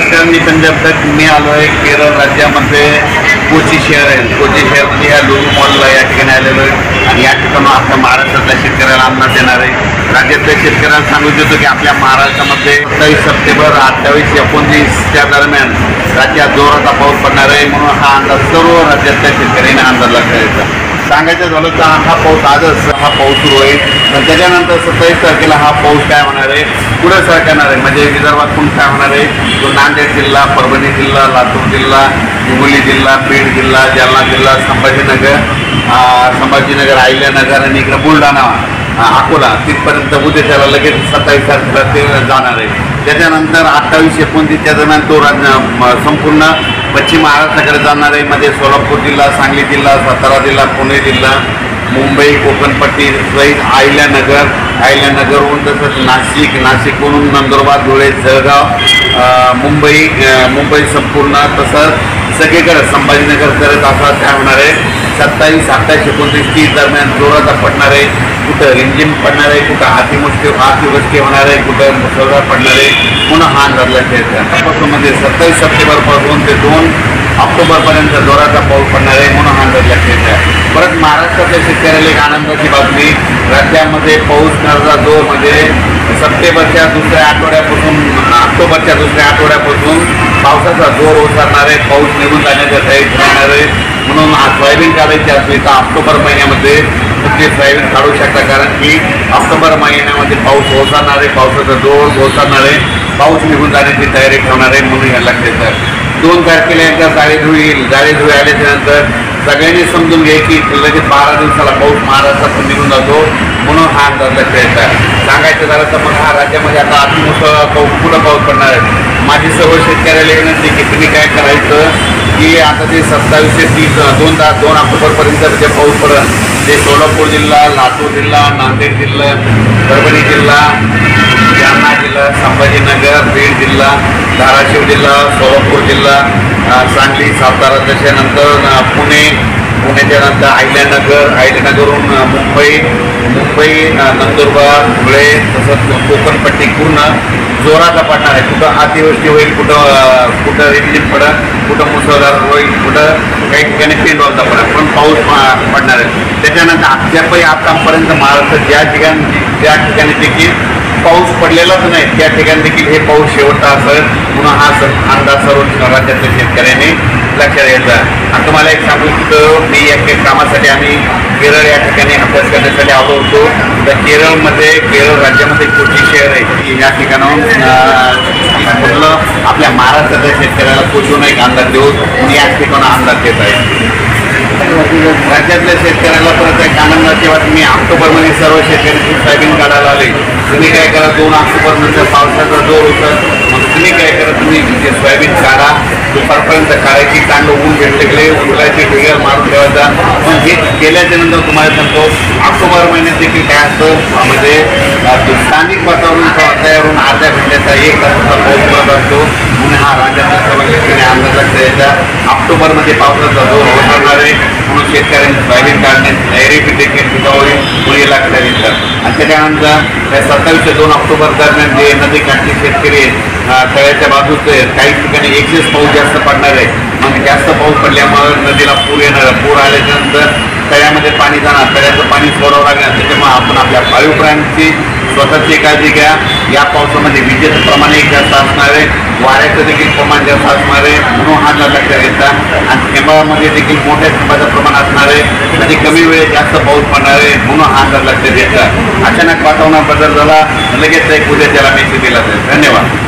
नमस्कार, मी संजय तक मी आलो आहे केरळ राज्यामध्ये कोची शहर आहे. कोची शहरमध्ये या लुलू मॉलला या ठिकाणी आलेलो आहे आणि या ठिकाणी आपल्या महाराष्ट्रातल्या शेतकऱ्याला अन्नात देणार आहे. राज्यातल्या शेतकऱ्यांना सांगू इच्छितो की आपल्या महाराष्ट्रामध्ये 27 सप्टेंबर 28-29च्या दरम्यान राज्यात जोराचा पाऊस पडणार आहे. म्हणून हा अंदाज सर्व राज्यातल्या शेतकऱ्यांना अंदाज लागता सांगायचं झालं तर हा पाऊस आजच हा पाऊस सुरू होईल. पण त्याच्यानंतर 27 तारखेला हा पाऊस काय होणार आहे, पुढे सरकणार आहे. म्हणजे विदर्भातून काय होणार आहे, तो नांदेड जिल्हा, परभणी जिल्हा, लातूर जिल्हा, हिंगोली जिल्हा, बीड जिल्हा, जालना जिल्हा, संभाजीनगर, अहिल्यानगर आणि इकडे बुलढाणा, अकोला तिथपर्यंत उद्या त्याला लगेच 27 तारखेला ते जाणार आहे. त्याच्यानंतर 28-29च्या दरम्यान तो संपूर्ण पश्चिम महाराष्ट्राकडे जाणार आहे. मध्ये सोलापूर जिल्हा, सांगली जिल्हा, सातारा जिल्हा, पुणे जिल्हा, मुंबई, कोकणपट्टी सहित अहिल्यानगरहून तसंच नाशिकवरून नंदुरबार, धुळे, जळगाव, मुंबई संपूर्ण तसंच सगळीकडे संभाजीनगर करत असा काय होणार आहे. 27, 28, 29 दरम्यान जोराचा पडणार आहे. कुठं रिमझिम पडणार आहे, कुठं अतिवृष्टी होणार आहे, कुठं मुसळधार पडणार आहे. पुन्हा हा अंदाज लक्षात घ्या. मध्ये 27 सप्टेंबरपासून ते 2 ऑक्टोबरपर्यंत जोराचा पाऊस पडणार आहे. म्हणून हा अंदाज लक्षात घ्या. परत महाराष्ट्रातल्या शेतकऱ्याला एक आनंदाची बातमी, राज्यामध्ये पाऊस करता जोर म्हणजे सप्टेंबरच्या दुसऱ्या आठवड्यापासून ऑक्टोबरच्या दुसऱ्या आठवड्यापासून पावसाचा जोर ओसरणार आहे. पाऊस निघून जाण्याच्या तयारीत राहणार आहे. म्हणून सोयाबीन काढायची असली तर ऑक्टोबर महिन्यामध्ये तुम्ही सोयाबीन काढू शकता. कारण की ऑक्टोबर महिन्यामध्ये पाऊस ओसरणार आहे, पावसाचा जोर ओसरणार आहे, पाऊस निघून जाण्याची तयारी ठेवणार आहे. म्हणून या लक्षात घ्या. 2 तारखेला एकदा जाळीधुळी आल्याच्या नंतर सगळ्यांनी समजून घ्या की लगेच 12 दिवसाला पाऊस महाराष्ट्रातून निघून जातो. म्हणून हा अंदाज लक्षात येतात. सांगायचं झालं तर मग हा राज्यामध्ये आता अतिमुसळधार पुढं पाऊस पडणार आहे. माझी सर्व शेतकऱ्याला विनंती की तुम्ही काय करायचं की आता ते 27 ते 30 2 ऑक्टोबरपर्यंत जे पाऊस पडेल ते सोलापूर जिल्हा, लातूर जिल्हा, नांदेड जिल्हा, परभणी जिल्हा, जालना जिल्हा, संभाजीनगर, बीड जिल्हा, धाराशिव जिल्हा, सोलापूर जिल्हा, सांगली, सातारा, त्याच्यानंतर पुण्याच्या नंतर अहिल्यानगरहून मुंबई, नंदुरबार, धुळे तसंच कोकणपट्टी पूर्ण जोराचा पडणार आहे. कुठं अतिवृष्टी होईल, कुठं रिमझिम पडेल, कुठं मुसळधार होईल, कुठं काही ठिकाणी पेंडवालता पडेल, पण पाऊस पडणार आहे. त्याच्यानंतर आतापर्यंत महाराष्ट्रात ज्या ठिकाणी देखील पाऊस पडलेलाच नाही त्या ठिकाणी देखील हे पाऊस शेवटचा असेल. म्हणून हा अंदाज सर्व राज्यातल्या शेतकऱ्यांनी लक्षात घ्यायचा. आणि तुम्हाला एक सांगू इच्छितो, मी या कामासाठी आम्ही केरळ या ठिकाणी अभ्यास करण्यासाठी आलो होतो. तर केरळ राज्यामध्ये कोची शहर आहे. या ठिकाणाहून म्हटलं आपल्या महाराष्ट्रातल्या शेतकऱ्याला पोचून एक अंदाज देऊन या ठिकाणा अंदाज देत आहे. राज्यातल्या शेतकऱ्याला परत एक आनंदाची बातमी, ऑक्टोबरमध्ये सर्व शेतकरी सोयाबीन काढायला आले. तुम्ही काय करा, 2 ऑक्टोबर नंतर पावसाचा जोर होता, मग तुम्ही काय करा, तुम्ही सोयाबीन काढा. दुपारपर्यंत काढायची, चांगलं ऊन भेटले गेले, उन्हाळ्याचे ढिगार मारून ठेवायचा. पण हे केल्याच्या नंतर तुम्हाला सांगतो ऑक्टोबर महिन्यात देखील काय असतं म्हणजे स्थानिक वातावरण तयार होऊन अर्ध्या घंट्याचा 1 तासाचा पाऊस पडत असतो. म्हणून हा राज्यातल्या सर्व शेतकरी अंदाज लक्षात द्यायचा. ऑक्टोबरमध्ये पावसाचा जोर होणार आहे. म्हणून शेतकऱ्यांनी सोयाबीन काढण्याची तयारी देखील टिकावी म्हणून लक्षात घेतलं. आणि त्याच्यानंतर 27 ते 2 ऑक्टोबर दरम्यान जे नदीकाठचे शेतकरी तळ्याच्या बाजूचे काही ठिकाणी एक्सेस पाऊस जास्त पडणार आहे. मग जास्त पाऊस पडल्यामुळे नदीला पूर येणार, पूर आल्याच्यानंतर तळ्यामध्ये पाणी जाणार, तळ्याचं पाणी सोडावं लागणार. त्याच्यामुळे आपण आपल्या पाळीव प्राण्यांची स्वतःची काळजी घ्या. या पावसामध्ये विजेचं प्रमाण एक जास्त असणार आहे, वाऱ्याचं देखील प्रमाण जास्त असणार आहे. म्हणून हा लक्षात घ्यायचा. आणि थेंबामध्ये देखील मोठ्या थेंबाचं प्रमाण असणार आहे. म्हणजे कमी वेळेत जास्त पाऊस पडणार आहे. म्हणून हा लक्षात घ्यायचा. अचानक वातावरणात बदल झाला लगेच एक उद्या त्याला मेसेज दिला जाईल. धन्यवाद.